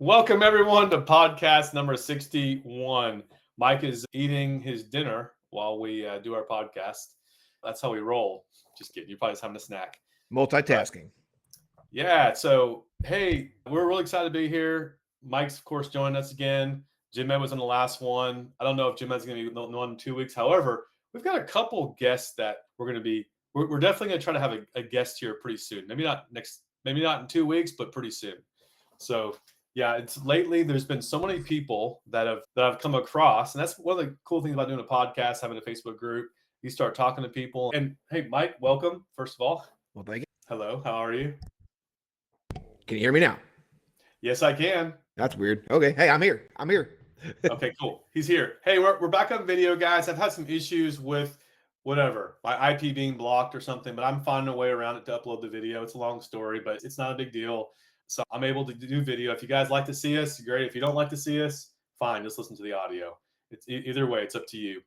Welcome everyone to podcast number 61. Mike is eating his dinner while we do our podcast. That's how we roll. Just kidding. You're probably just having a snack. Multitasking. Yeah. So, hey, we're really excited to be here. Mike's, of course, joining us again. Jim Ed was in the last one. I don't know if Jim Ed's going to be one in 2 weeks. However, we've got a couple guests that we're going to be. We're definitely going to try to have a guest here pretty soon. Maybe not in 2 weeks, but pretty soon. So yeah, it's lately there's been so many people that I've come across, and that's one of the cool things about doing a podcast, having a Facebook group. You start talking to people, and hey, Mike, welcome. First of all, Well, thank you. hello, how are you? Can you hear me now? Yes, I can. That's weird. Okay. Hey, I'm here. Okay, cool. He's here. Hey, we're back on video, guys. I've had some issues with whatever, my IP being blocked or something, but I'm finding a way around it to upload the video. It's a long story, but it's not a big deal. So I'm able to do video. If you guys like to see us, great. If you don't like to see us, fine. Just listen to the audio. It's either way. It's up to you.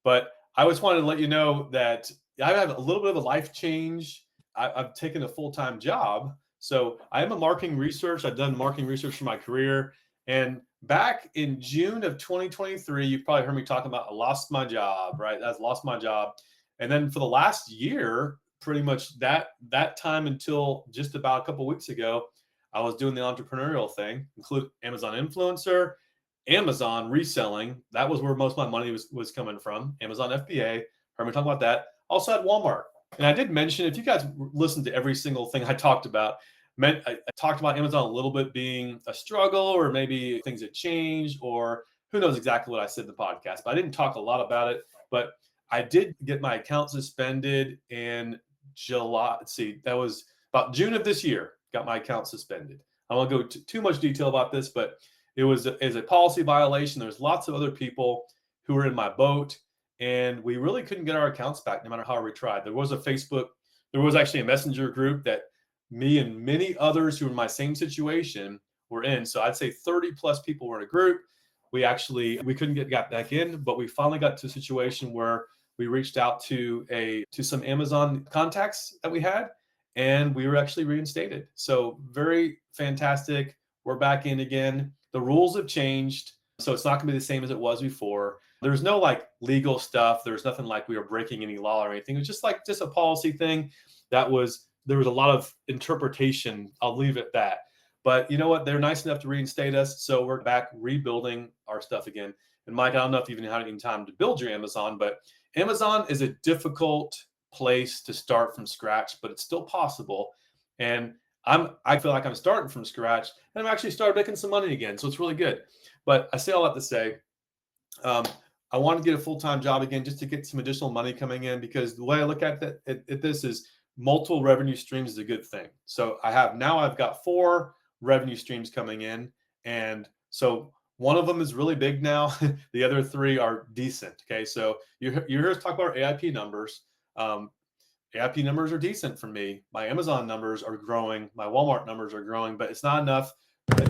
But I just wanted to let you know that I have a little bit of a life change. I've taken a full-time job. So I am a marketing research. I've done marketing research for my career. And back in June of 2023, you've probably heard me talking about I lost my job, right? I've lost my job. And then for the last year, pretty much that time until just about a couple of weeks ago, I was doing the entrepreneurial thing, include Amazon influencer, Amazon reselling. That was where most of my money was coming from. Amazon FBA. Heard me talk about that. Also at Walmart. And I did mention, if you guys listen to every single thing I talked about, I talked about Amazon a little bit being a struggle, or maybe things had changed, or who knows exactly what I said in the podcast. But I didn't talk a lot about it. But I did get my account suspended in July. Let's see, that was about June of this year. Got my account suspended. I won't go too much detail about this, but it was a policy violation. There's lots of other people who were in my boat, and we really couldn't get our accounts back no matter how we tried. There was actually a messenger group that me and many others who were in my same situation were in. So I'd say 30 plus people were in a group. We couldn't get back in, but we finally got to a situation where we reached out to some Amazon contacts that we had, and we were actually reinstated. So very fantastic. We're back in again. The rules have changed, so it's not going to be the same as it was before. There's no like legal stuff. There's nothing like we were breaking any law or anything. It was just a policy thing. There was a lot of interpretation. I'll leave it at that. But you know what? They're nice enough to reinstate us, so we're back rebuilding our stuff again. And Mike, I don't know if you've even had any time to build your Amazon, but Amazon is a difficult place to start from scratch, but it's still possible. And I feel like I'm starting from scratch, and I'm actually started making some money again. So it's really good. But I say all that to say, I want to get a full-time job again just to get some additional money coming in, because the way I look at this is multiple revenue streams is a good thing. So I've got 4 revenue streams coming in. And so one of them is really big now. The other 3 are decent. Okay. So you hear us talk about AIP numbers. AIP numbers are decent for me. My Amazon numbers are growing. My Walmart numbers are growing, but it's not enough,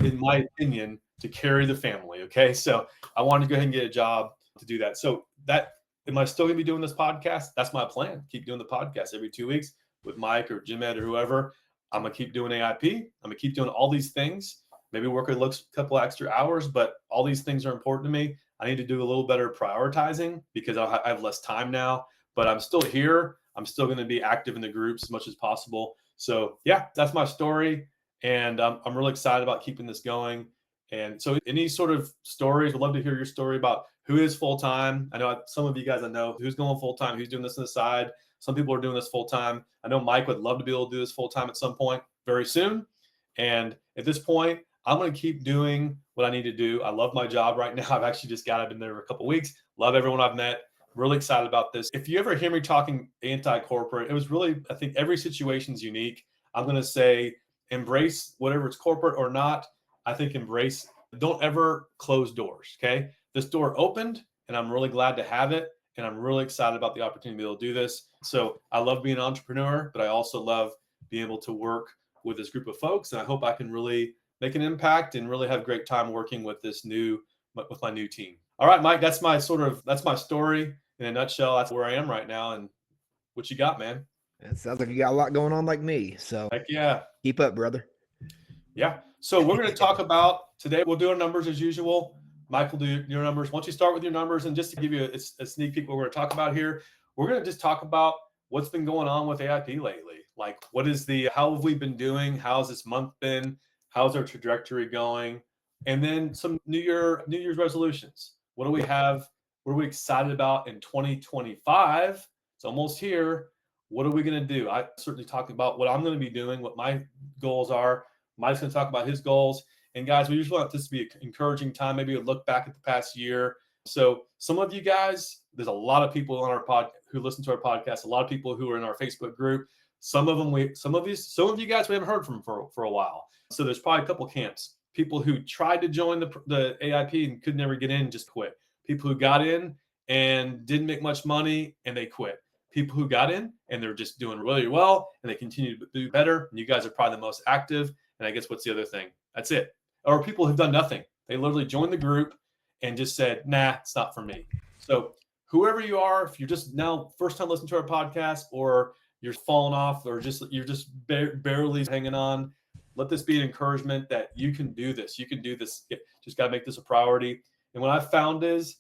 in my opinion, to carry the family. Okay. So I wanted to go ahead and get a job to do that. So am I still going to be doing this podcast? That's my plan. Keep doing the podcast every 2 weeks with Mike or Jim Ed or whoever. I'm going to keep doing AIP. I'm going to keep doing all these things. Maybe work a couple extra hours, but all these things are important to me. I need to do a little better prioritizing because I have less time now, but I'm still here. I'm still going to be active in the groups as much as possible. So yeah, that's my story. And I'm really excited about keeping this going. And so any sort of stories, would love to hear your story about who is full-time. I know some of you guys I know who's going full-time, who's doing this on the side. Some people are doing this full-time. I know Mike would love to be able to do this full-time at some point very soon. And at this point, I'm going to keep doing what I need to do. I love my job right now. I've been there for a couple of weeks. Love everyone I've met. Really excited about this. If you ever hear me talking anti-corporate, it was really, I think every situation is unique. I'm going to say embrace whatever it's corporate or not. I think embrace, don't ever close doors. Okay. This door opened and I'm really glad to have it. And I'm really excited about the opportunity to be able to do this. So I love being an entrepreneur, but I also love being able to work with this group of folks. And I hope I can really make an impact and really have a great time working with my new team. All right, Mike, that's my story in a nutshell. That's where I am right now. And what you got, man? It sounds like you got a lot going on like me. So heck yeah. Keep up, brother. Yeah. So we're going to talk about today. We'll do our numbers as usual. Mike will do your numbers. Once you start with your numbers, and just to give you a sneak peek, what we're going to talk about here, we're going to just talk about what's been going on with AIP lately. Like, how have we been doing? How's this month been? How's our trajectory going? And then some New Year's resolutions. What do we have? What are we excited about in 2025? It's almost here. What are we going to do? I certainly talk about what I'm going to be doing, what my goals are. Mike's going to talk about his goals. And guys, we usually want this to be an encouraging time. Maybe a look back at the past year. So some of you guys, there's a lot of people on our pod who listen to our podcast. A lot of people who are in our Facebook group. Some of you guys we haven't heard from for a while. So there's probably a couple camps. People who tried to join the AIP and could never get in, just quit. People who got in and didn't make much money and they quit. People who got in and they're just doing really well and they continue to do better. And you guys are probably the most active. And I guess what's the other thing? That's it. Or people who've done nothing. They literally joined the group and just said, nah, it's not for me. So whoever you are, if you're just now first time listening to our podcast, or you're falling off, or you're just barely hanging on, let this be an encouragement that you can do this. You can do this. Just got to make this a priority. And what I've found is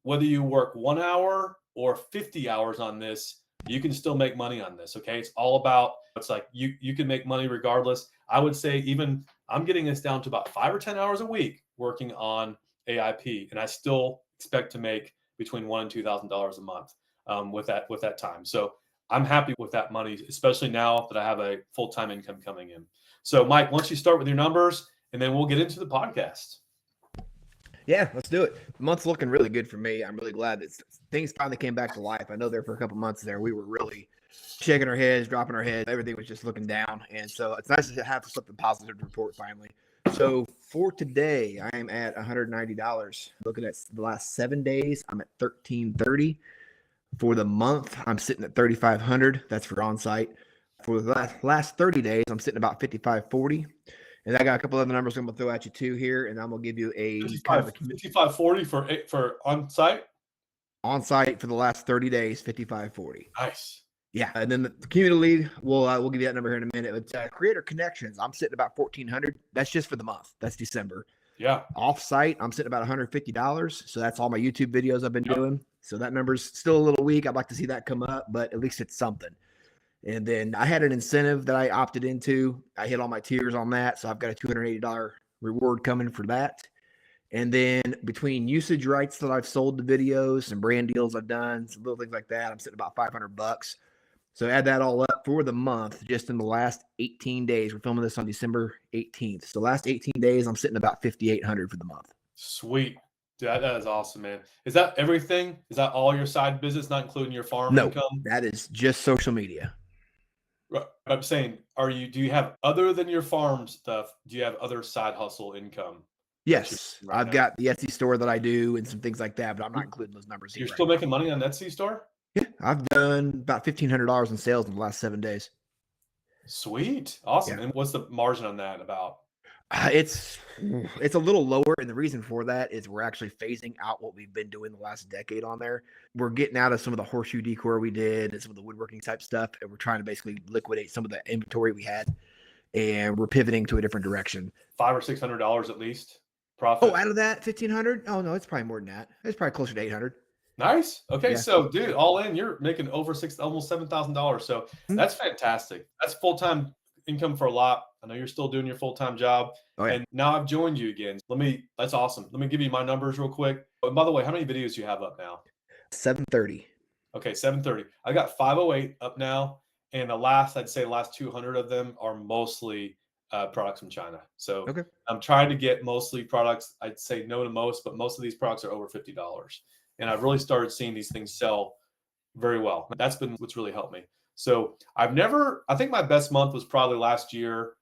whether you work 1 hour or 50 hours on this, you can still make money on this. Okay. It's like you can make money regardless. I would say even I'm getting this down to about 5 or 10 hours a week working on AIP. And I still expect to make between $1,000 and $2,000 a month with that time. So I'm happy with that money, especially now that I have a full-time income coming in. So Mike, once you start with your numbers and then we'll get into the podcast. Yeah, let's do it. The month's looking really good for me. I'm really glad that things finally came back to life. I know there for a couple months there, we were really shaking our heads, dropping our heads. Everything was just looking down. And so it's nice to have something positive to report finally. So for today, I am at $190. Looking at the last 7 days, I'm at $1,330. For the month, I'm sitting at $3,500. That's for on-site. For the last 30 days, I'm sitting about $5,540. And I got a couple other numbers I'm going to throw at you too here, and I'm going to give you a 5540 for on-site? On-site for the last 30 days, 5540. Nice. Yeah, and then the community lead, we'll give you that number here in a minute. But creator connections, I'm sitting about $1,400. That's just for the month. That's December. Yeah. Off-site, I'm sitting about $150. So that's all my YouTube videos I've been doing. So that number's still a little weak. I'd like to see that come up, but at least it's something. And then I had an incentive that I opted into. I hit all my tiers on that. So I've got a $280 reward coming for that. And then between usage rights that I've sold to videos, some brand deals I've done, some little things like that, I'm sitting about $500. So add that all up for the month, just in the last 18 days. We're filming this on December 18th. So last 18 days, I'm sitting about $5,800 for the month. Sweet. Dude, that is awesome, man. Is that everything? Is that all your side business, not including your farm income? That is just social media. I'm saying, do you have, other than your farm stuff, do you have other side hustle income? Yes. I've got the Etsy store that I do and some things like that, but I'm not including those numbers here. You're still making money on Etsy store? Yeah. I've done about $1,500 in sales in the last 7 days. Sweet. Awesome. Yeah. And what's the margin on that about? It's a little lower, and the reason for that is we're actually phasing out what we've been doing the last decade on there. We're getting out of some of the horseshoe decor we did and some of the woodworking type stuff, and we're trying to basically liquidate some of the inventory we had, and we're pivoting to a different direction. $500 or $600 at least profit. Oh, out of that $1,500? Oh no, it's probably more than that. It's probably closer to $800. Nice. Okay, Yeah. So dude, all in, you're making over almost $7,000. So that's fantastic. That's full-time income for a lot. I know you're still doing your full-time job. Oh, yeah. And now I've joined you again. That's awesome. Let me give you my numbers real quick. And by the way, how many videos do you have up now? 730. Okay, 730. I got 508 up now. And I'd say the last 200 of them are mostly products from China. So Okay. I'm trying to get mostly products. I'd say no to most, but most of these products are over $50. And I've really started seeing these things sell very well. That's been what's really helped me. So I think my best month was probably last year,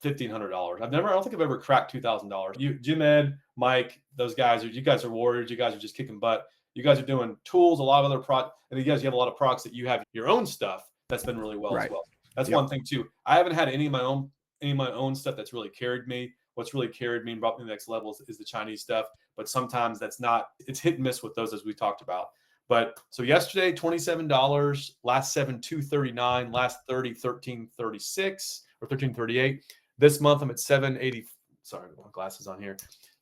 $1,500. I don't think I've ever cracked $2,000. You, Jim Ed, Mike, those guys, you guys are warriors. You guys are just kicking butt. You guys are doing tools, a lot of other products. And you have a lot of products that you have your own stuff that's been really well as well. That's one thing too. I haven't had any of my own stuff that's really carried me. What's really carried me and brought me to the next level is the Chinese stuff. But sometimes it's hit and miss with those, as we talked about. But so yesterday, $27, last 7, $239, last 30, $1336 or $1338. This month I'm at $780, sorry, my glasses on here,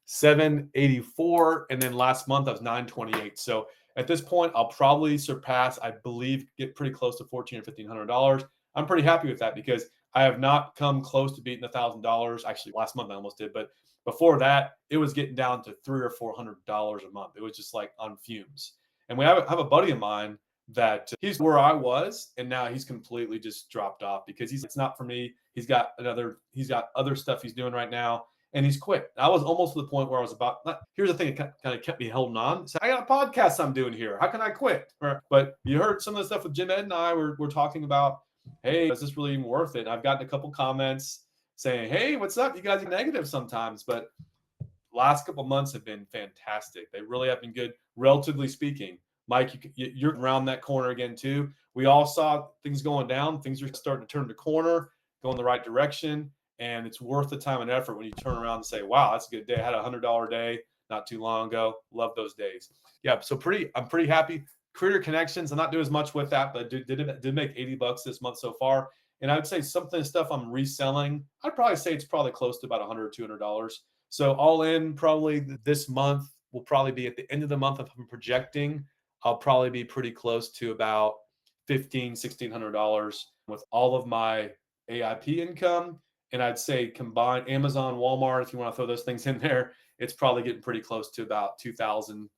784. And then last month I was 928. So at this point, I'll probably surpass, I believe, get pretty close to $1,400 or $1,500. I'm pretty happy with that because I have not come close to beating $1,000. Actually, last month I almost did, but before that, it was getting down to $300 or $400 a month. It was just like on fumes. And we have a buddy of mine that he's where I was, and now he's completely just dropped off because it's not for me. He's got other stuff he's doing right now, and he's quit. I was almost to the point where I was here's the thing that kind of kept me holding on. So I got a podcast I'm doing here. How can I quit? But you heard some of the stuff with Jim Ed and I we're talking about, hey, is this really even worth it? And I've gotten a couple comments saying, hey, what's up? You guys are negative sometimes, but last couple months have been fantastic. They really have been good, relatively speaking. Mike, you're around that corner again too. We all saw things going down. Things are starting to turn the corner, go in the right direction, and it's worth the time and effort when you turn around and say, "Wow, that's a good day. I had a $100 day not too long ago. Love those days." Yeah, so I'm pretty happy. Creator Connections, I'm not doing as much with that, but did make $80 this month so far. And I would say stuff I'm reselling, I'd probably say it's probably close to about $100 or $200. So all in, probably this month will probably be at the end of the month. If I'm projecting, I'll probably be pretty close to about $1,500, $1,600 with all of my AIP income. And I'd say combined Amazon, Walmart, if you want to throw those things in there, it's probably getting pretty close to about $2,000,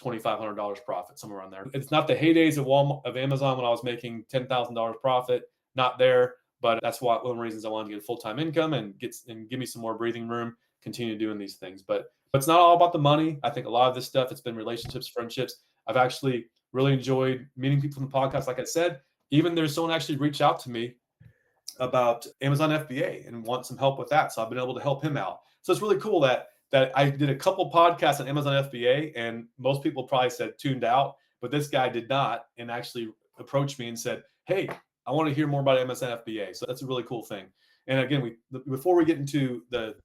$2,500 profit, somewhere around there. It's not the heydays of Amazon when I was making $10,000 profit, not there, but that's one of the reasons I wanted to get a full-time income and give me some more breathing room, continue doing these things. But it's not all about the money. I think a lot of this stuff, it's been relationships, friendships. I've actually really enjoyed meeting people on the podcast. Like I said, even there's someone actually reached out to me about Amazon FBA and want some help with that. So I've been able to help him out. So it's really cool that I did a couple podcasts on Amazon FBA, and most people probably said tuned out, but this guy did not, and actually approached me and said, "Hey, I want to hear more about Amazon FBA." So that's a really cool thing. And again, before we get into the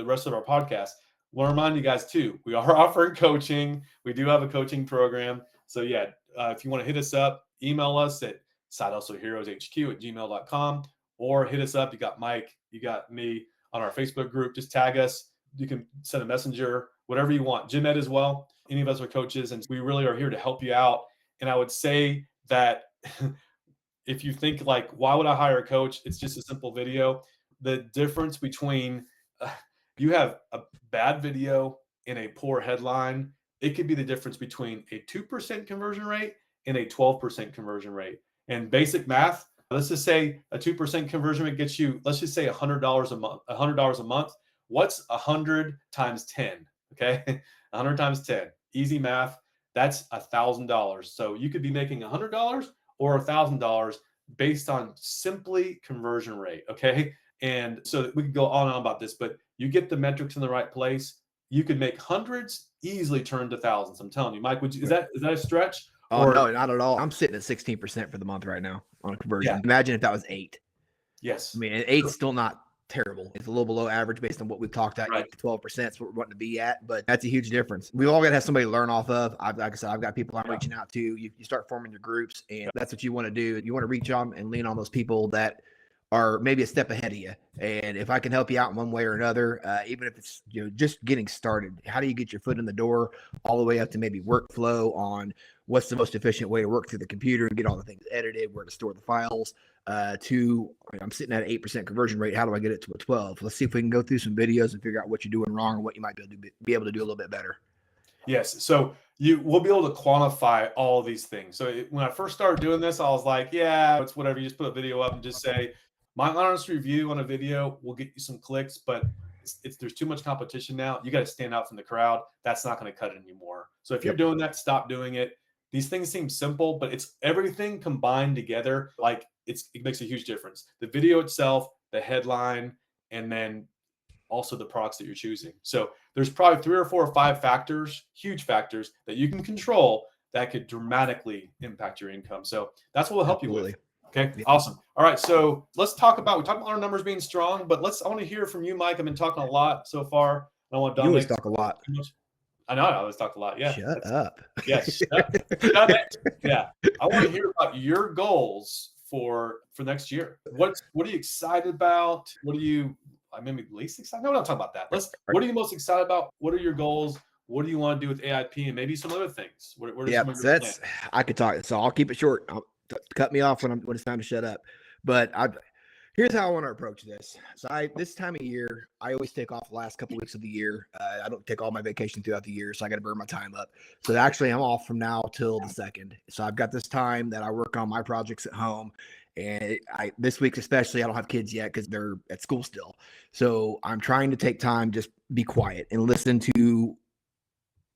rest of our podcast, I want to remind you guys too, we are offering coaching. We do have a coaching program. So yeah, if you want to hit us up, email us at sidehustleheroeshq@gmail.com, or hit us up. You got Mike, you got me on our Facebook group. Just tag us. You can send a messenger, whatever you want. Jim Ed as well. Any of us are coaches, and we really are here to help you out. And I would say that if you think like, why would I hire a coach? It's just a simple video. The difference between you have a bad video and a poor headline, it could be the difference between a 2% conversion rate and a 12% conversion rate. And basic math, let's just say a 2% conversion rate gets you, let's just say $100 a month. $100 a month. What's 100 times 10? Okay, 100 times 10. Easy math. That's $1,000. So you could be making $100 or $1,000 based on simply conversion rate. Okay, and so we could go on and on about this, but you get the metrics in the right place, you could make hundreds easily turn to thousands. I'm telling you, Mike. Is that a stretch? Oh, no, not at all. I'm sitting at 16% for the month right now on a conversion. Yeah. Imagine if that was 8. Yes. I mean, 8's still not terrible. It's a little below average based on what we've talked about. Right. 8 to 12% is what we're wanting to be at, but that's a huge difference. We all got to have somebody to learn off of. Like I said, I've got people I'm reaching out to. You start forming your groups, and that's what you want to do. You want to reach on and lean on those people that are maybe a step ahead of you. And if I can help you out in one way or another, even if it's just getting started, how do you get your foot in the door all the way up to maybe workflow on what's the most efficient way to work through the computer and get all the things edited, where to store the files, I'm sitting at an 8% conversion rate. How do I get it to a 12? Let's see if we can go through some videos and figure out what you're doing wrong or what you might be able to do a little bit better. Yes. So we'll be able to quantify all of these things. So when I first started doing this, I was like, yeah, it's whatever. You just put a video up and just say, my honest review on a video will get you some clicks, but there's too much competition now. You got to stand out from the crowd. That's not going to cut it anymore. So if you're doing that, stop doing it. These things seem simple, but it's everything combined together. Like it makes a huge difference. The video itself, the headline, and then also the products that you're choosing. So there's probably 3 or 4 or 5 factors, huge factors that you can control that could dramatically impact your income. So that's what will help you with. Okay, awesome. All right, so we talked about our numbers being strong, but I want to hear from you, Mike. I've been talking a lot so far. I don't want Dominic. You always talk a lot. I know I always talk a lot. Yeah. Shut up. Yeah. Shut up. Yeah. I want to hear about your goals for next year. What are you excited about? I mean, least excited. No, we're not talking about that. Right. What are you most excited about? What are your goals? What do you want to do with AIP and maybe some other things? What are Yeah, some of so your plans? I could talk. So I'll keep it short. Cut me off when it's time to shut up. But here's how I want to approach this. So this time of year, I always take off the last couple of weeks of the year. I don't take all my vacation throughout the year, so I got to burn my time up. So actually, I'm off from now till the 2nd. So I've got this time that I work on my projects at home. And this week especially, I don't have kids yet because they're at school still. So I'm trying to take time, just be quiet and listen to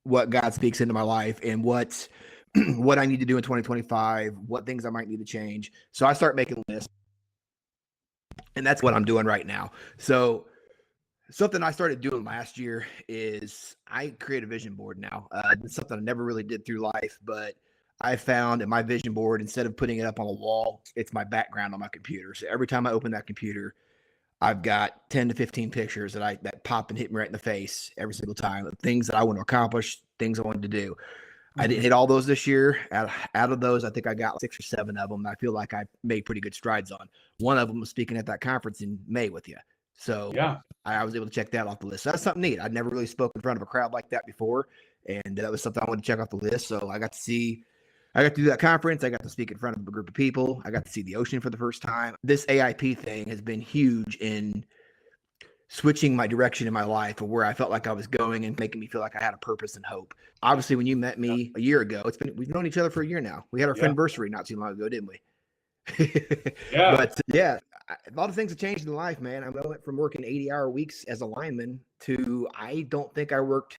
what God speaks into my life and what I need to do in 2025, what things I might need to change. So I start making lists, and that's what I'm doing right now. So something I started doing last year is I create a vision board now. It's something I never really did through life, but I found in my vision board, instead of putting it up on a wall, it's my background on my computer. So every time I open that computer, I've got 10 to 15 pictures that pop and hit me right in the face every single time of things that I want to accomplish, things I wanted to do. I didn't hit all those this year. Out of those, I think I got 6 or 7 of them. I feel like I made pretty good strides on. One of them was speaking at that conference in May with you. So Yeah. I was able to check that off the list. So that's something neat. I'd never really spoken in front of a crowd like that before. And that was something I wanted to check off the list. So I got to do that conference. I got to speak in front of a group of people. I got to see the ocean for the first time. This AIP thing has been huge in switching my direction in my life, or where I felt like I was going, and making me feel like I had a purpose and hope. Obviously, when you met me a year ago, we've known each other for a year now. We had our anniversary not too long ago, didn't we? Yeah. But yeah, a lot of things have changed in life, man. I went from working 80-hour weeks as a lineman to I don't think I worked,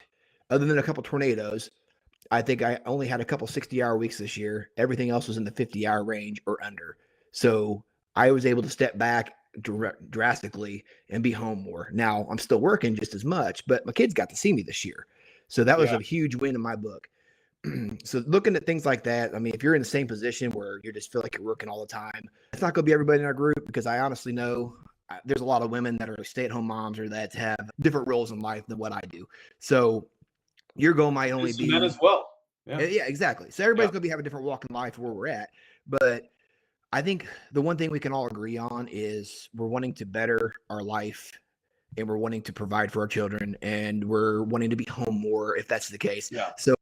other than a couple tornadoes, I think I only had a couple 60-hour weeks this year. Everything else was in the 50-hour range or under. So I was able to step back drastically and be home more. Now I'm still working just as much, but my kids got to see me this year. So that was a huge win in my book. So looking at things like that, I mean, if you're in the same position where you just feel like you're working all the time, it's not going to be everybody in our group, because I honestly know there's a lot of women that are stay-at-home moms or that have different roles in life than what I do. So your goal might only be men as well. Yeah, exactly. So everybody's going to having a different walk in life where we're at. But I think the one thing we can all agree on is we're wanting to better our life, and we're wanting to provide for our children, and we're wanting to be home more if that's the case. Yeah. So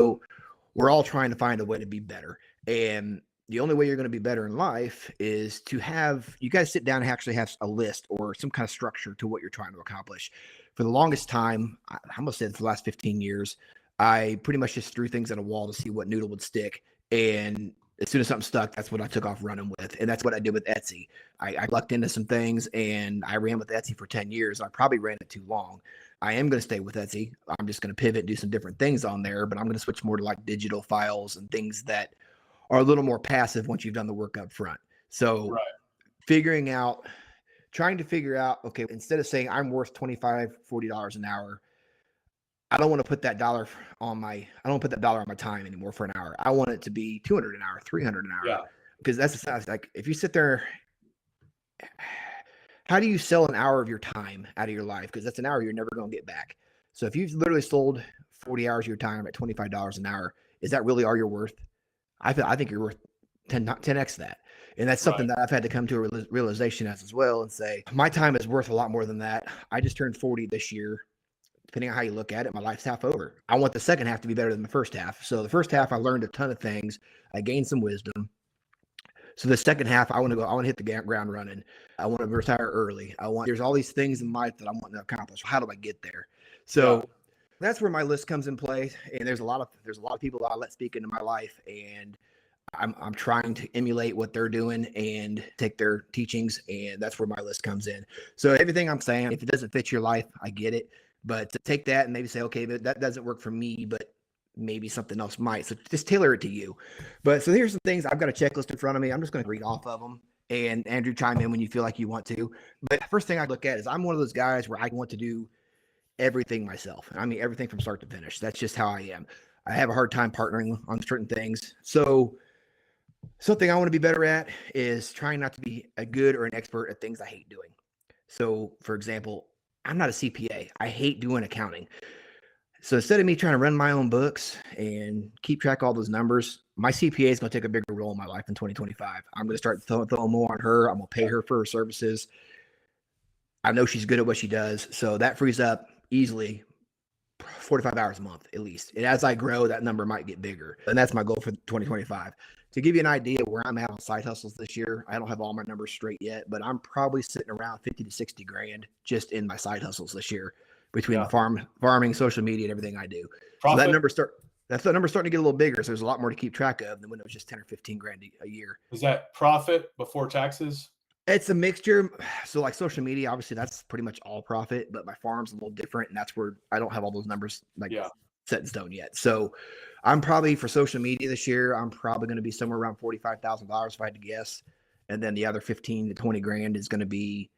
we're all trying to find a way to be better. And the only way you're going to be better in life is to have you guys sit down and actually have a list or some kind of structure to what you're trying to accomplish. For the longest time, I'm going to say for the last 15 years, I pretty much just threw things at a wall to see what noodle would stick. And as soon as something stuck, that's what I took off running with. And that's what I did with Etsy. I lucked into some things, and I ran with Etsy for 10 years. I probably ran it too long. I am going to stay with Etsy. I'm just going to pivot and do some different things on there, but I'm going to switch more to like digital files and things that are a little more passive once you've done the work up front. So trying to figure out, okay, instead of saying I'm worth $25, $40 an hour, I don't want to put that dollar on my time anymore for an hour. I want it to be $200 an hour, $300 an hour. Yeah. Because that's the size. Like if you sit there, how do you sell an hour of your time out of your life? Because that's an hour you're never going to get back. So if you've literally sold 40 hours of your time at $25 an hour, is that really all you're worth? I think you're worth 10x that. And that's something that I've had to come to a realization as well, and say, my time is worth a lot more than that. I just turned 40 this year. Depending on how you look at it, my life's half over. I want the second half to be better than the first half. So the first half, I learned a ton of things. I gained some wisdom. So the second half, I want to hit the ground running. I want to retire early. There's all these things in life that I want to accomplish. How do I get there? So that's where my list comes in play. And there's a lot of people that I let speak into my life, and I'm trying to emulate what they're doing and take their teachings. And that's where my list comes in. So everything I'm saying, if it doesn't fit your life, I get it. But to take that and maybe say, okay, that doesn't work for me, but maybe something else might. So just tailor it to you. But so here's some things. I've got a checklist in front of me. I'm just going to read off of them. And Andrew, chime in when you feel like you want to. But first thing I look at is I'm one of those guys where I want to do everything myself. I mean, everything from start to finish. That's just how I am. I have a hard time partnering on certain things. So something I want to be better at is trying not to be a good or an expert at things I hate doing. So for example, I'm not a CPA. I hate doing accounting. So instead of me trying to run my own books and keep track of all those numbers, my CPA is going to take a bigger role in my life in 2025. I'm going to start throwing more on her. I'm going to pay her for her services. I know she's good at what she does. So that frees up easily 45 hours a month at least. And as I grow, that number might get bigger. And that's my goal for 2025. To give you an idea where I'm at on side hustles this year, I don't have all my numbers straight yet, but I'm probably sitting around 50 to 60 grand just in my side hustles this year between the farming, social media, and everything I do. Profit. So that number's starting to get a little bigger. So there's a lot more to keep track of than when it was just 10 or 15 grand a year. Is that profit before taxes? It's a mixture. So like social media, obviously that's pretty much all profit, but my farm's a little different. And that's where I don't have all those numbers set in stone yet. So I'm probably for social media this year, I'm probably going to be somewhere around $45,000 if I had to guess. And then the other 15 to 20 grand is going to be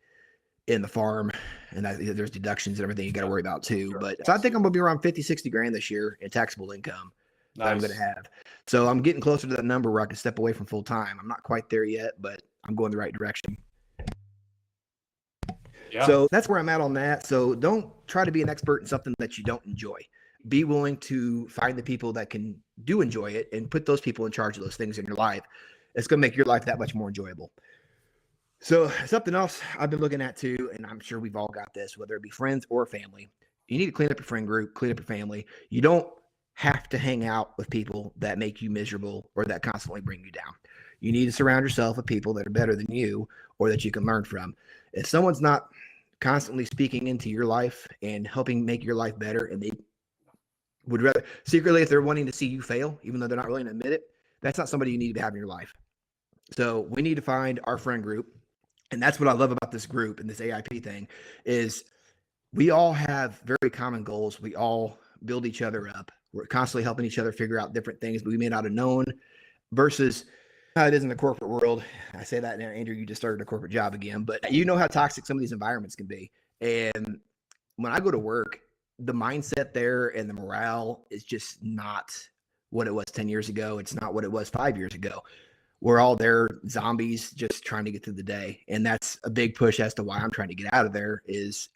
in the farm. And there's deductions and everything you got to worry about too. Sure. But so I think I'm going to be around 50, 60 grand this year in taxable income that I'm going to have. So I'm getting closer to that number where I can step away from full time. I'm not quite there yet, but I'm going the right direction. Yeah. So that's where I'm at on that. So don't try to be an expert in something that you don't enjoy. Be willing to find the people that do enjoy it and put those people in charge of those things in your life. It's going to make your life that much more enjoyable. So something else I've been looking at too, and I'm sure we've all got this, whether it be friends or family, you need to clean up your friend group, clean up your family. You don't have to hang out with people that make you miserable or that constantly bring you down. You need to surround yourself with people that are better than you or that you can learn from. If someone's not constantly speaking into your life and helping make your life better, and they would rather secretly, if they're wanting to see you fail, even though they're not willing to admit it, that's not somebody you need to have in your life. So we need to find our friend group. And that's what I love about this group and this AIP thing is we all have very common goals. We all build each other up. We're constantly helping each other figure out different things that we may not have known versus how it is in the corporate world. I say that now, Andrew, you just started a corporate job again, but you know how toxic some of these environments can be. And when I go to work, the mindset there and the morale is just not what it was 10 years ago. It's not what it was 5 years ago. We're all there, zombies, just trying to get through the day. And that's a big push as to why I'm trying to get out of there is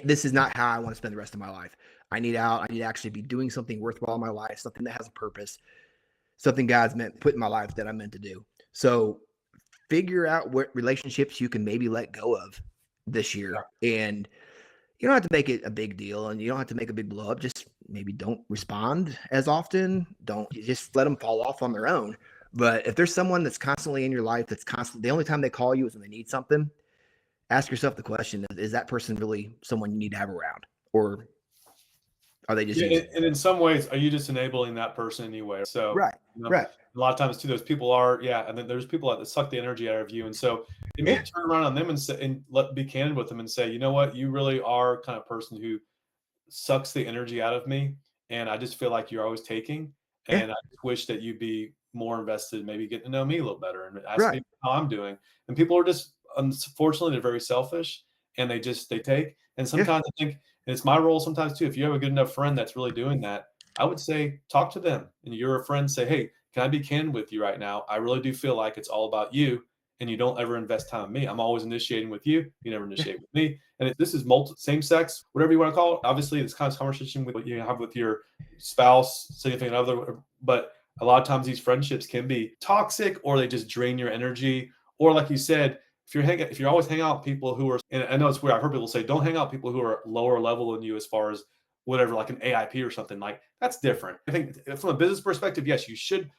this is not how I want to spend the rest of my life. I need out. I need to actually be doing something worthwhile in my life, something that has a purpose, something God's put in my life that I'm meant to do. So figure out what relationships you can maybe let go of this year. And you don't have to make it a big deal and you don't have to make a big blow up. Just maybe don't respond as often. Don't just let them fall off on their own. But if there's someone that's constantly in your life, that's constantly, the only time they call you is when they need something, ask yourself the question, is that person really someone you need to have around? Or are they just and in some ways, are you just enabling that person anyway? So right. A lot of times too, those people are, and then there's people that suck the energy out of you. And so you may turn around on them and say, and be candid with them and say, you know what, you really are kind of person who sucks the energy out of me. And I just feel like you're always taking. And I just wish that you'd be more invested, maybe getting to know me a little better and ask me how I'm doing. And people are just, unfortunately, they're very selfish and they take. And sometimes I think, and it's my role sometimes too, if you have a good enough friend that's really doing that, I would say, talk to them. And you're a friend, say, hey, can I be candid with you right now? I really do feel like it's all about you and you don't ever invest time in me. I'm always initiating with you. You never initiate with me. And this is same sex, whatever you want to call it. Obviously, it's kind of conversation with what you have with your spouse, significant other, but a lot of times these friendships can be toxic or they just drain your energy. Or like you said, if you're always hanging out with people who are, and I know it's weird, I've heard people say, don't hang out with people who are lower level than you as far as whatever, like an AIP or something, like that's different. I think from a business perspective, yes, you should,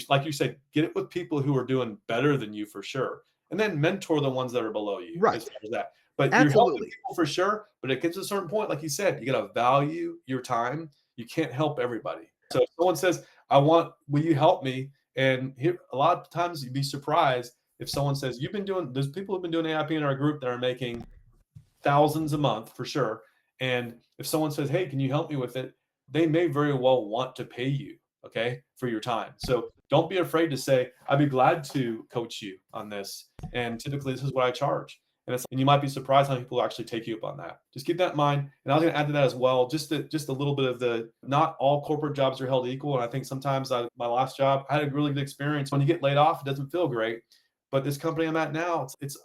like you said, get it with people who are doing better than you for sure. And then mentor the ones that are below you. Right. As far as that. But you're helping people for sure. But it gets to a certain point, like you said, you got to value your time. You can't help everybody. So if someone says, will you help me? And here, a lot of times you'd be surprised if someone says, there's people who've been doing AIP in our group that are making thousands a month for sure. And if someone says, hey, can you help me with it? They may very well want to pay you, for your time. So don't be afraid to say, I'd be glad to coach you on this. And typically this is what I charge. And you might be surprised how many people actually take you up on that. Just keep that in mind. And I was going to add to that as well, just a little bit of not all corporate jobs are held equal. And I think sometimes my last job, I had a really good experience. When you get laid off, it doesn't feel great. But this company I'm at now, it's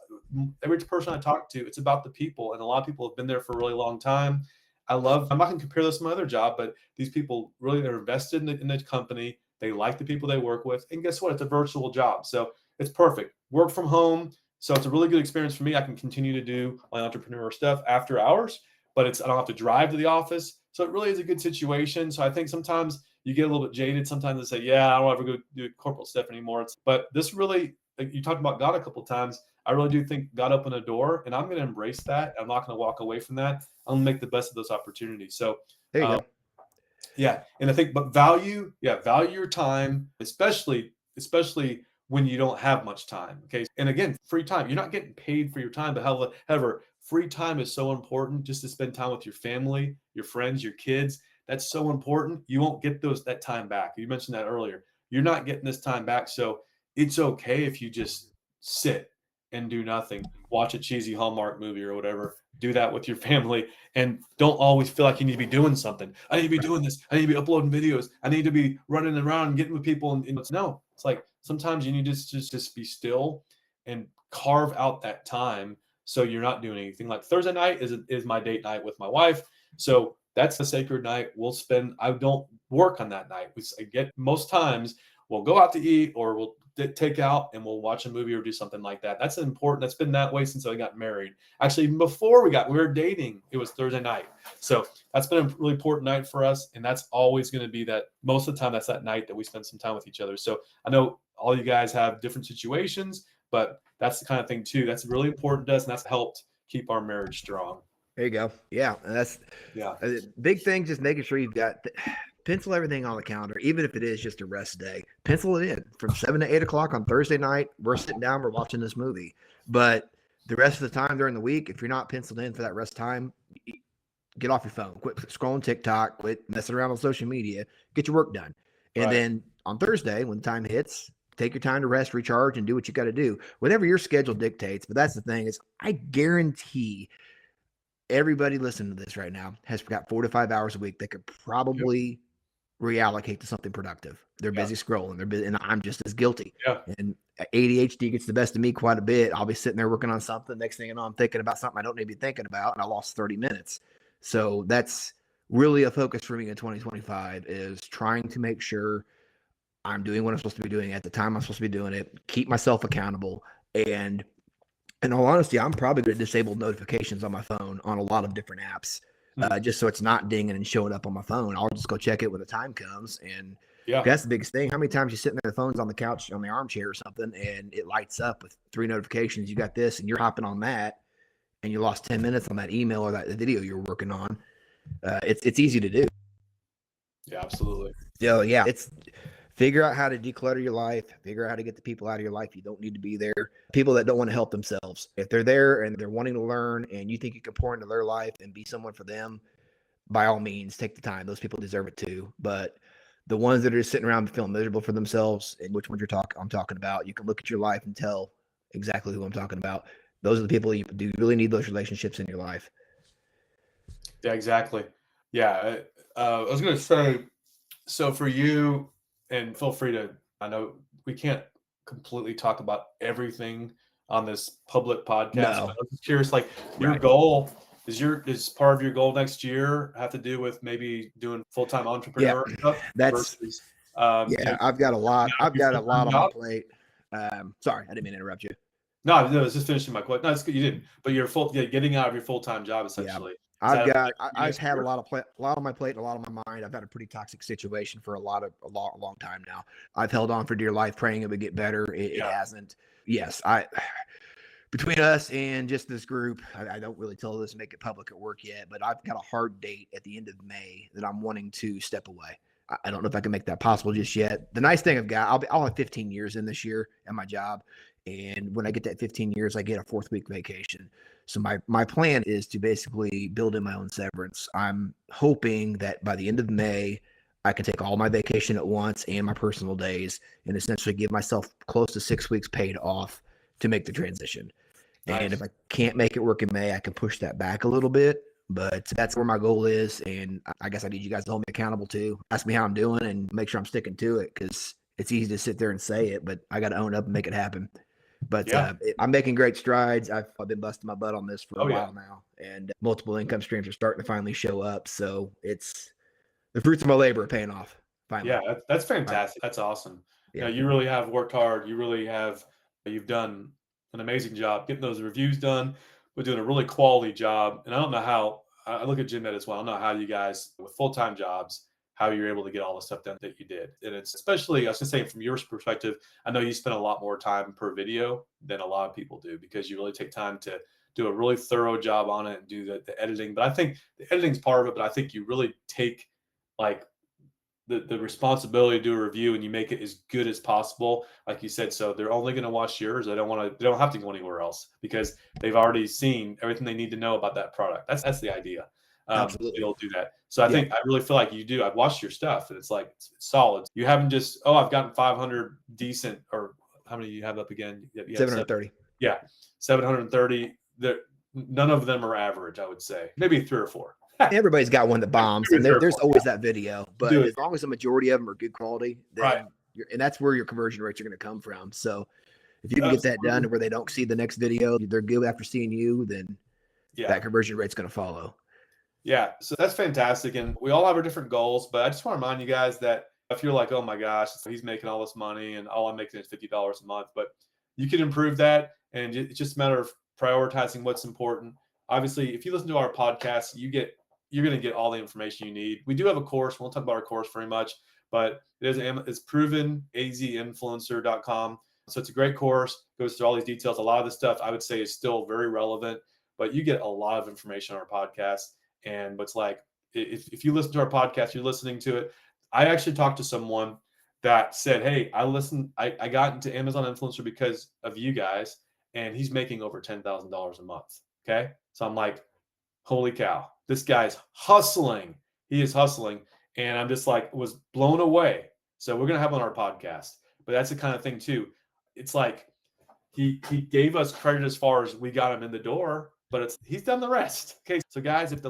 every person I talk to, it's about the people. And a lot of people have been there for a really long time. I'm not going to compare this to my other job, but these people really, they're invested in the company. They like the people they work with. And guess what? It's a virtual job. So it's perfect. Work from home, So it's a really good experience for me. I can continue to do my entrepreneur stuff after hours, but I don't have to drive to the office. So it really is a good situation. So I think sometimes you get a little bit jaded. Sometimes they say, yeah, I don't ever go do corporate stuff anymore. But this really, like you talked about God a couple of times. I really do think God opened a door, and I'm going to embrace that. I'm not going to walk away from that. I'm going to make the best of those opportunities. So, There you um, go. yeah, and I think, but value your time, especially when you don't have much time. Okay, and again, free time. You're not getting paid for your time, but however, free time is so important. Just to spend time with your family, your friends, your kids. That's so important. You won't get that time back. You mentioned that earlier. You're not getting this time back, so it's okay if you just sit and do nothing, watch a cheesy Hallmark movie or whatever. Do that with your family, and don't always feel like you need to be doing something. I need to be Right. doing this. I need to be uploading videos. I need to be running around and getting with people. And no, it's like sometimes you need to just be still and carve out that time so you're not doing anything. Like Thursday night is my date night with my wife. So that's a sacred night. I don't work on that night. I get most times we'll go out to eat or we'll take out and we'll watch a movie or do something like that. That's important. That's been that way since I got married. Actually, even before we were dating, it was Thursday night. So that's been a really important night for us. And that's always going to be that most of the time, that's that night that we spend some time with each other. So I know all you guys have different situations, but that's the kind of thing too. That's really important to us. And that's helped keep our marriage strong. There you go. Yeah, and that's Yeah. a big thing. Just making sure you've got pencil everything on the calendar, even if it is just a rest day. Pencil it in from 7 to 8 o'clock on Thursday night. We're sitting down, we're watching this movie. But the rest of the time during the week, if you're not penciled in for that rest time, get off your phone, quit scrolling TikTok, quit messing around on social media, get your work done. And Right. then on Thursday, when time hits, take your time to rest, recharge, and do what you got to do, whatever your schedule dictates. But that's the thing is, I guarantee everybody listening to this right now has got 4 to 5 hours a week they could probably reallocate to something productive. They're Yeah. busy scrolling. They're busy, and I'm just as guilty. Yeah. And ADHD gets the best of me quite a bit. I'll be sitting there working on something. Next thing you know, I'm thinking about something I don't need to be thinking about, and I lost 30 minutes. So that's really a focus for me in 2025 is trying to make sure I'm doing what I'm supposed to be doing at the time I'm supposed to be doing it, keep myself accountable. And in all honesty, I'm probably going to disable notifications on my phone on a lot of different apps, just so it's not dinging and showing up on my phone. I'll just go check it when the time comes. And Yeah. that's the biggest thing. How many times you sitting there, the phone's on the couch, on the armchair or something, and it lights up with 3 notifications. You got this, and you're hopping on that, and you lost 10 minutes on that email or that video you're working on. It's easy to do. Yeah, absolutely. So yeah, it's figure out how to declutter your life, figure out how to get the people out of your life you don't need to be there. People that don't want to help themselves. If they're there and they're wanting to learn and you think you can pour into their life and be someone for them, by all means, take the time. Those people deserve it too. But the ones that are just sitting around feeling miserable for themselves, and which ones I'm talking about, you can look at your life and tell exactly who I'm talking about. Those are the people you do really need those relationships in your life. Yeah, exactly. Yeah. I was going to say, so for you, and feel free to, I know we can't completely talk about everything on this public podcast, No. but I'm just curious, like your Right. goal is part of your goal next year have to do with maybe doing full-time Yeah. entrepreneur stuff That's versus, yeah. I've got a lot. getting out of I've your got a full-time lot on my job? plate. Sorry, I didn't mean to interrupt you. No, I was just finishing my question. No, it's good. You didn't, but getting out of your full-time job Yeah. essentially. Is I've that got for you I've next had a year? lot on my plate and a lot on my mind. I've had a pretty toxic situation for a long time now. I've held on for dear life, praying it would get better. It Yeah. hasn't. Yes, I between us and just this group, I don't really tell this and make it public at work yet, but I've got a hard date at the end of May that I'm wanting to step away. I don't know if I can make that possible just yet. The nice thing I've got, I'll have 15 years in this year at my job, and when I get that 15 years, I get a 4th week vacation. So my plan is to basically build in my own severance. I'm hoping that by the end of May, I can take all my vacation at once and my personal days, and essentially give myself close to 6 weeks paid off to make the transition. And if Nice. I can't make it work in May, I can push that back a little bit. But that's where my goal is. And I guess I need you guys to hold me accountable too. Ask me how I'm doing and make sure I'm sticking to it, because it's easy to sit there and say it, but I got to own up and make it happen. But Yeah. I'm making great strides. I've been busting my butt on this for a Oh yeah. while now, and multiple income streams are starting to finally show up. So it's the fruits of my labor are paying off. Finally. Yeah, that's Finally. fantastic. That's awesome. Yeah. You really have worked hard. You've done. an amazing job getting those reviews done, but doing a really quality job. And I don't know how I look at Jim Ed as well. I don't know how you guys with full-time jobs, how you're able to get all the stuff done that you did. And it's especially, I was just saying from your perspective, I know you spend a lot more time per video than a lot of people do because you really take time to do a really thorough job on it and do the editing. But I think the editing's part of it, but I think you really take like the responsibility to do a review and you make it as good as possible, like you said. So they're only going to watch yours. They don't have to go anywhere else because they've already seen everything they need to know about that product. That's the idea. Absolutely. It'll do that. So I Yeah. think I really feel like you do. I've watched your stuff and it's like it's solid. You haven't just, oh, I've gotten 500 decent, or how many you have up again? You have 730. Yeah, 730. None of them are average, I would say. Maybe 3 or 4. Everybody's got one that bombs, and there's always that video. But as long as the majority of them are good quality, then right. And that's where your conversion rates are going to come from. So if you can get that done where they don't see the next video, they're good after seeing you, then that conversion rate's going to follow. Yeah, so that's fantastic. And we all have our different goals, but I just want to remind you guys that if you're like, oh my gosh, he's making all this money and all I'm making is $50 a month, but you can improve that. And it's just a matter of prioritizing what's important. Obviously, if you listen to our podcast, you're going to get all the information you need. We do have a course. We won't talk about our course very much, but it's proven, azinfluencer.com. So it's a great course, goes through all these details. A lot of the stuff I would say is still very relevant, but you get a lot of information on our podcast. And what's like, if you listen to our podcast, you're listening to it. I actually talked to someone that said, hey, I got into Amazon Influencer because of you guys, and he's making over $10,000 a month. Okay. So I'm like, holy cow, this guy's hustling. He is hustling. And I'm just like, was blown away. So we're going to have on our podcast, but that's the kind of thing too. It's like, he gave us credit as far as we got him in the door, but he's done the rest. Okay. So guys, if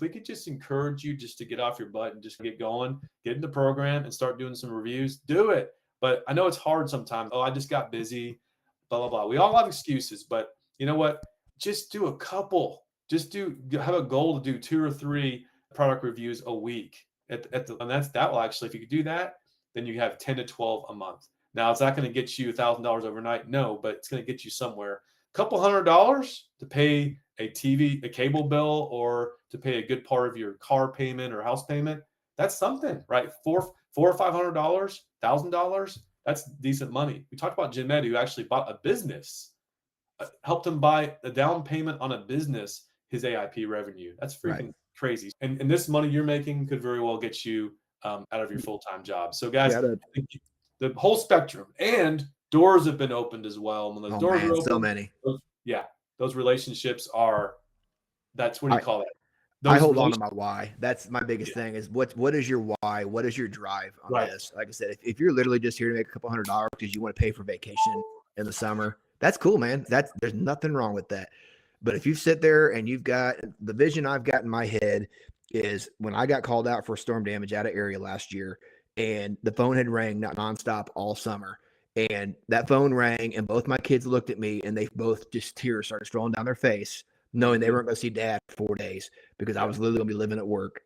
we could just encourage you just to get off your butt and just get going, get in the program and start doing some reviews, do it. But I know it's hard sometimes. Oh, I just got busy, blah, blah, blah. We all have excuses, but you know what? Just do a couple. Have a goal to do 2 or 3 product reviews a week and that will actually, if you could do that, then you have 10 to 12 a month. Now it's not going to get you $1,000 overnight. No, but it's going to get you somewhere. A couple $100 to pay a cable bill, or to pay a good part of your car payment or house payment. That's something, right? $400 or $500, $1,000. That's decent money. We talked about Jim Ed, who actually bought a business, helped him buy a down payment on a business, his AIP revenue. That's freaking crazy. And this money you're making could very well get you out of your full-time job. So guys, the whole spectrum, and doors have been opened as well. When those doors are open, so many. Those relationships that's what do you call it? I hold on to my why. That's my biggest thing is what is your why? What is your drive on this? Like I said, if you're literally just here to make a couple $100 because you want to pay for vacation in the summer, that's cool, man. There's nothing wrong with that. But if you sit there and you've got the vision I've got in my head is when I got called out for storm damage out of area last year, and the phone had rang nonstop all summer, and that phone rang, and both my kids looked at me, and they both just tears started strolling down their face, knowing they weren't going to see dad for 4 days because I was literally going to be living at work,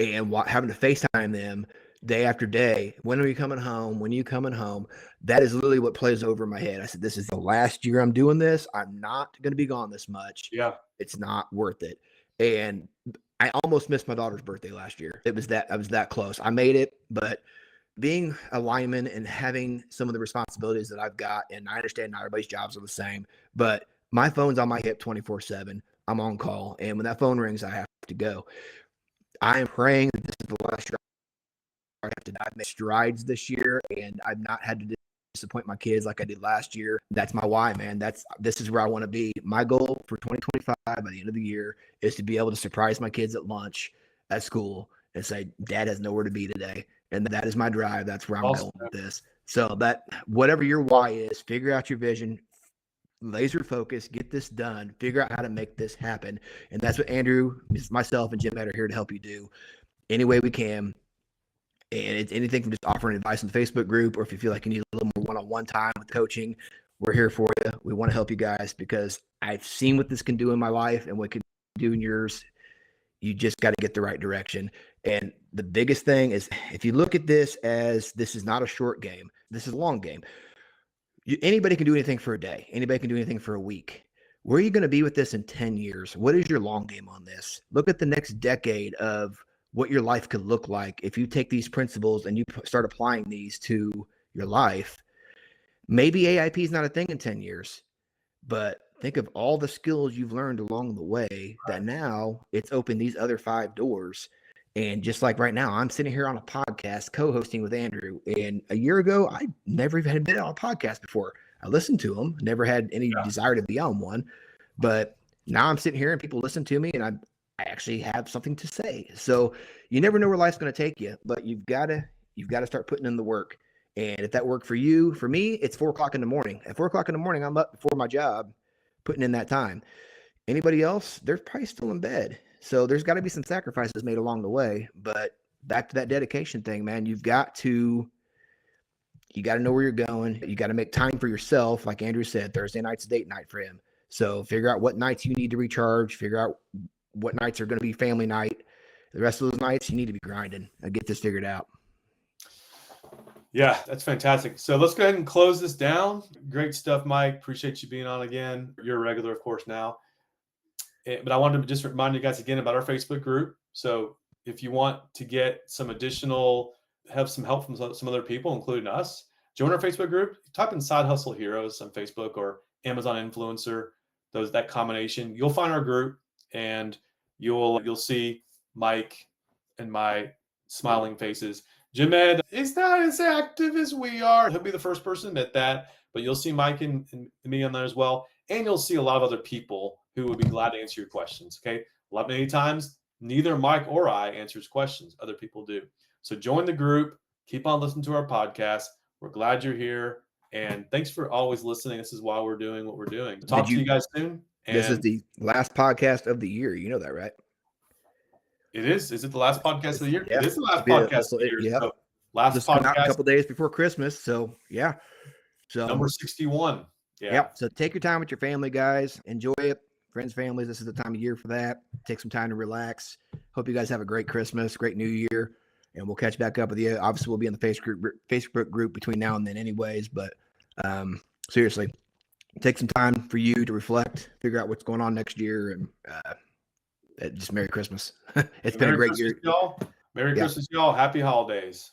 and having to FaceTime them day after day. When are you coming home? When are you coming home? That is literally what plays over my head. I said, this is the last year I'm doing this. I'm not going to be gone this much. Yeah. It's not worth it. And I almost missed my daughter's birthday last year. I was that close. I made it, but being a lineman and having some of the responsibilities that I've got, and I understand not everybody's jobs are the same, but my phone's on my hip 24/7. I'm on call. And when that phone rings, I have to go. I am praying that this is the last year I have to make strides this year, and I've not had to disappoint my kids like I did last year. That's my why, man. This is where I want to be. My goal for 2025 by the end of the year is to be able to surprise my kids at lunch at school and say, Dad has nowhere to be today. And that is my drive. That's where I'm going with this. So that whatever your why is, figure out your vision, laser focus, get this done, figure out how to make this happen. And that's what Andrew, myself, and Jim Ed are here to help you do any way we can. And it's anything from just offering advice in the Facebook group, or if you feel like you need a little more one-on-one time with coaching, we're here for you. We want to help you guys because I've seen what this can do in my life and what it can do in yours. You just got to get the right direction. And the biggest thing is, if you look at this as this is not a short game, this is a long game. Anybody can do anything for a day. Anybody can do anything for a week. Where are you going to be with this in 10 years? What is your long game on this? Look at the next decade of what your life could look like if you take these principles and you start applying these to your life. Maybe AIP is not a thing in 10 years, but think of all the skills you've learned along the way that now it's opened these other 5 doors. And just like right now, I'm sitting here on a podcast co-hosting with Andrew. And a year ago, I never even had been on a podcast before. I listened to them, never had any desire to be on one. But now I'm sitting here and people listen to me and I actually have something to say. So you never know where life's going to take you, but you've got to start putting in the work. And if that worked for you, for me, it's 4:00 in the morning. At 4:00 in the morning, I'm up before my job, putting in that time. Anybody else, they're probably still in bed. So there's got to be some sacrifices made along the way. But back to that dedication thing, man, you got to know where you're going. You got to make time for yourself. Like Andrew said, Thursday night's date night for him. So figure out what nights you need to recharge. Figure out what nights are going to be family night. The rest of those nights, you need to be grinding and get this figured out. Yeah, that's fantastic. So let's go ahead and close this down. Great stuff, Mike. Appreciate you being on again. You're a regular, of course, now. But I wanted to just remind you guys again about our Facebook group. So if you want to get some additional, have some help from some other people, including us, join our Facebook group. Type in Side Hustle Heroes on Facebook or Amazon Influencer, that combination. You'll find our group and you'll see Mike and my smiling faces. Jim Ed is not as active as we are. He'll be the first person to admit that, but you'll see Mike and me on there as well. And you'll see a lot of other people who would be glad to answer your questions. Okay. Many times, neither Mike or I answers questions. Other people do. So join the group. Keep on listening to our podcast. We're glad you're here. And thanks for always listening. This is why we're doing what we're doing. Talk to you guys soon. This is the last podcast of the year. You know that, right? It is. Is it the last podcast of the year? Yeah. It is the last podcast of the year. Yeah. So last just podcast. Come out a couple days before Christmas. So yeah. So number 61. Yeah. Yep. So take your time with your family, guys. Enjoy it. Friends, families. This is the time of year for that. Take some time to relax. Hope you guys have a great Christmas, great New Year. And we'll catch back up with you. Obviously, we'll be in the Facebook group between now and then anyways. But seriously, take some time for you to reflect, figure out what's going on next year, and just Merry Christmas. It's been a great year. Y'all. Merry Christmas, y'all. Happy holidays.